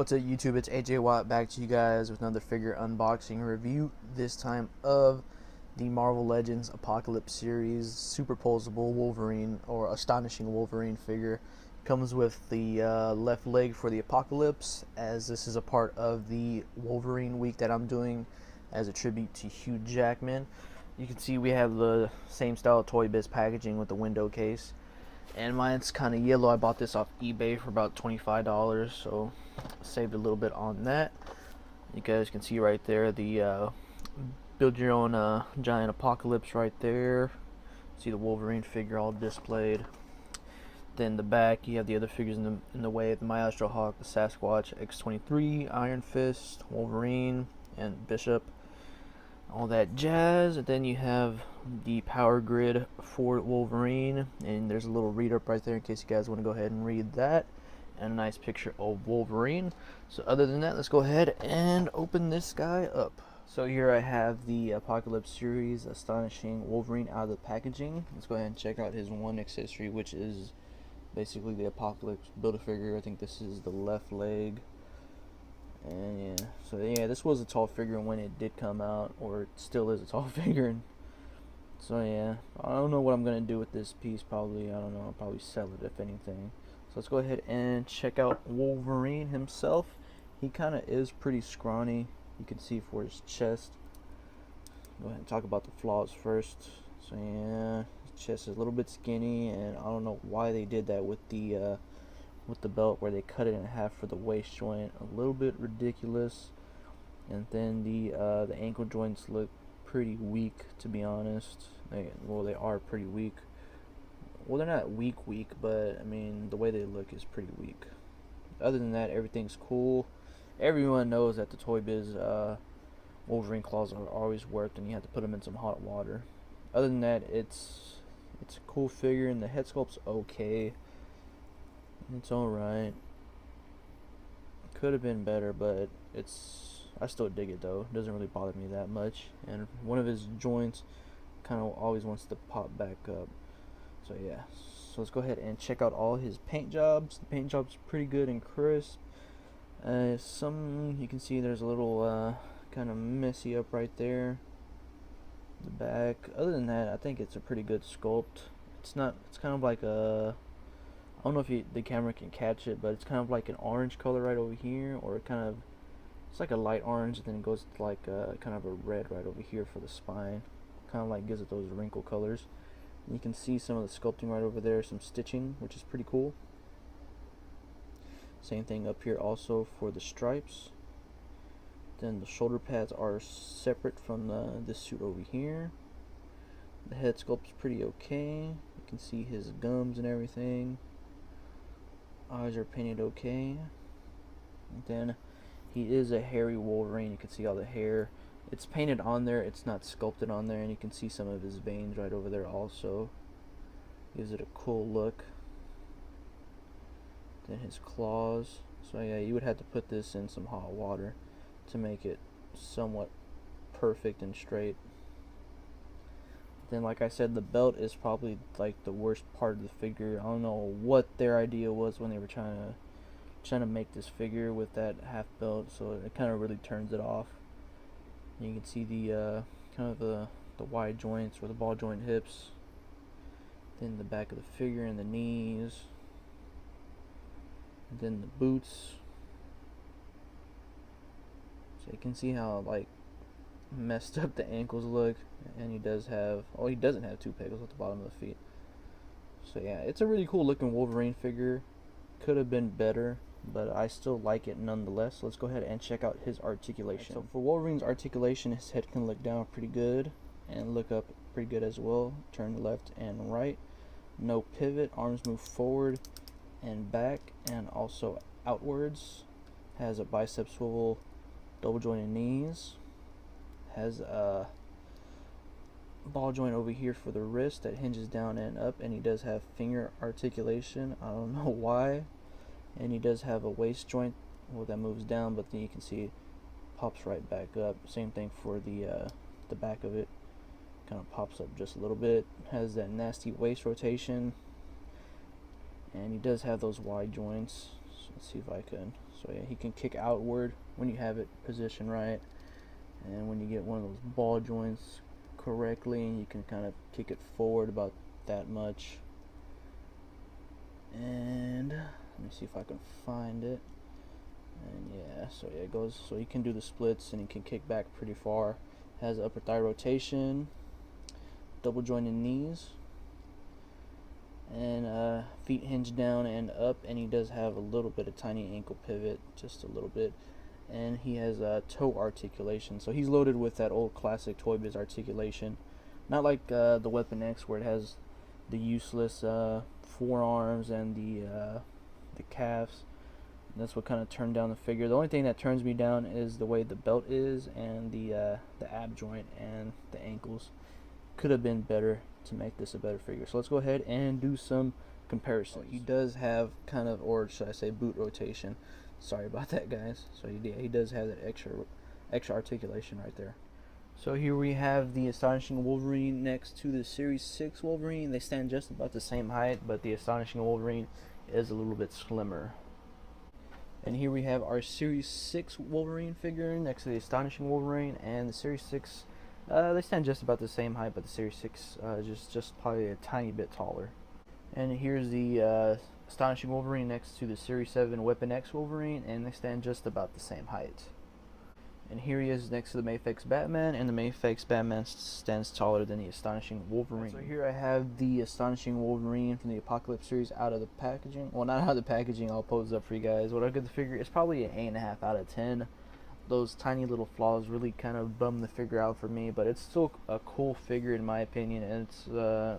What's up, YouTube? It's AJ Watt back to you guys with another figure unboxing review, this time of the Marvel Legends Apocalypse series superposable Wolverine, or Astonishing Wolverine figure. Comes with the left leg for the Apocalypse, as this is a part of the Wolverine week that I'm doing as a tribute to Hugh Jackman. You can see we have the same style Toy Biz packaging with the window case. And mine's kind of yellow. I bought this off eBay for about $25, so saved a little bit on that. You guys can see right there the build your own giant apocalypse right there. See the Wolverine figure all displayed. Then the back, you have the other figures in the way: the Maestro Hawk, the Sasquatch, X-23, Iron Fist, Wolverine, and Bishop. All that jazz. And then you have the power grid for Wolverine, and there's a little read up right there in case you guys want to go ahead and read that, and a nice picture of Wolverine. So other than that, let's go ahead and open this guy up. So here I have the Apocalypse series Astonishing Wolverine out of the packaging. Let's go ahead and check out his one accessory, which is basically the Apocalypse Build-A-Figure. I think this is the left leg. And yeah, this was a tall figure when it did come out, or it still is a tall figure. So yeah, I don't know what I'm gonna do with this piece. Probably, I don't know, I'll probably sell it if anything. So let's go ahead and check out Wolverine himself. He kind of is pretty scrawny. You can see for his chest. Go ahead and talk about the flaws first. So yeah, his chest is a little bit skinny, and I don't know why they did that with the belt, where they cut it in half for the waist joint. A little bit ridiculous. And then the ankle joints look pretty weak, to be honest. They are pretty weak. Well, they're not weak, but I mean, the way they look is pretty weak. Other than that, everything's cool. Everyone knows that the Toy Biz Wolverine claws are always worked, and you have to put them in some hot water. Other than that, it's a cool figure, and the head sculpt's okay. It's alright. Could have been better, but I still dig it though. It doesn't really bother me that much. And one of his joints kind of always wants to pop back up. So yeah. So let's go ahead and check out all his paint jobs. The paint job's pretty good and crisp. Some you can see there's a little kind of messy up right there. The back. Other than that, I think it's a pretty good sculpt. It's kind of like a, I don't know if the camera can catch it, but it's kind of like an orange color right over here, or it's like a light orange, and then it goes to like kind of a red right over here for the spine. Kind of like gives it those wrinkle colors. And you can see some of the sculpting right over there, some stitching, which is pretty cool. Same thing up here also for the stripes. Then the shoulder pads are separate from this suit over here. The head sculpt's pretty okay. You can see his gums and everything. Eyes are painted okay. And then he is a hairy Wolverine. You can see all the hair. It's painted on there, it's not sculpted on there, and you can see some of his veins right over there also. Gives it a cool look. Then his claws. So yeah, you would have to put this in some hot water to make it somewhat perfect and straight. Then, like I said, the belt is probably like the worst part of the figure. I don't know what their idea was when they were trying to make this figure with that half belt, so it kind of really turns it off. And you can see the kind of the wide joints, or the ball joint hips. Then the back of the figure and the knees. And then the boots. So you can see how like messed up the ankles look. And he doesn't have two pegals at the bottom of the feet. So yeah, it's a really cool looking Wolverine figure. Could have been better, but I still like it nonetheless. So let's go ahead and check out his articulation. So for Wolverine's articulation, his head can look down pretty good and look up pretty good as well. Turn left and right. No pivot. Arms move forward and back, and also outwards. Has a bicep swivel, double jointed knees. Has a ball joint over here for the wrist that hinges down and up, and he does have finger articulation. I don't know why. And he does have a waist joint, well, that moves down, but then you can see it pops right back up. Same thing for the back of it. Kind of pops up just a little bit. Has that nasty waist rotation, and he does have those wide joints. So let's see if I can So yeah, he can kick outward when you have it positioned right, and when you get one of those ball joints correctly, you can kind of kick it forward about that much. And let me see if I can find it. And yeah, so yeah, it goes, so he can do the splits and he can kick back pretty far. Has upper thigh rotation, double jointed knees, and feet hinge down and up, and he does have a little bit of tiny ankle pivot, just a little bit, and he has toe articulation. So he's loaded with that old classic Toy Biz articulation, not like the Weapon X where it has the useless forearms and the calves. And that's what kind of turned down the figure. The only thing that turns me down is the way the belt is, and the ab joint and the ankles. Could have been better to make this a better figure. So let's go ahead and do some comparisons. He does have kind of, or should I say, boot rotation. Sorry about that, guys. So he does have that extra articulation right there. So here we have the Astonishing Wolverine next to the Series 6 Wolverine. They stand just about the same height, but the Astonishing Wolverine is a little bit slimmer. And here we have our Series 6 Wolverine figure next to the Astonishing Wolverine, and the Series 6, they stand just about the same height, but the Series 6 just probably a tiny bit taller. And here's the Astonishing Wolverine next to the Series 7 Weapon X Wolverine, and they stand just about the same height. And here he is next to the Mafex Batman, and the Mafex Batman stands taller than the Astonishing Wolverine. So here I have the Astonishing Wolverine from the Apocalypse series out of the packaging. Well, not out of the packaging, I'll pose it up for you guys. What I give the figure is probably an 8.5 out of 10. Those tiny little flaws really kind of bum the figure out for me, but it's still a cool figure in my opinion, and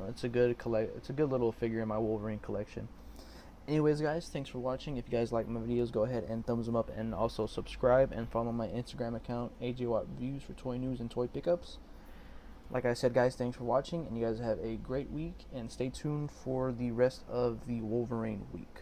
it's a good little figure in my Wolverine collection. Anyways, guys, thanks for watching. If you guys like my videos, go ahead and thumbs them up, and also subscribe and follow my Instagram account, AJWattReviews, for toy news and toy pickups. Like I said, guys, thanks for watching, and you guys have a great week, and stay tuned for the rest of the Wolverine week.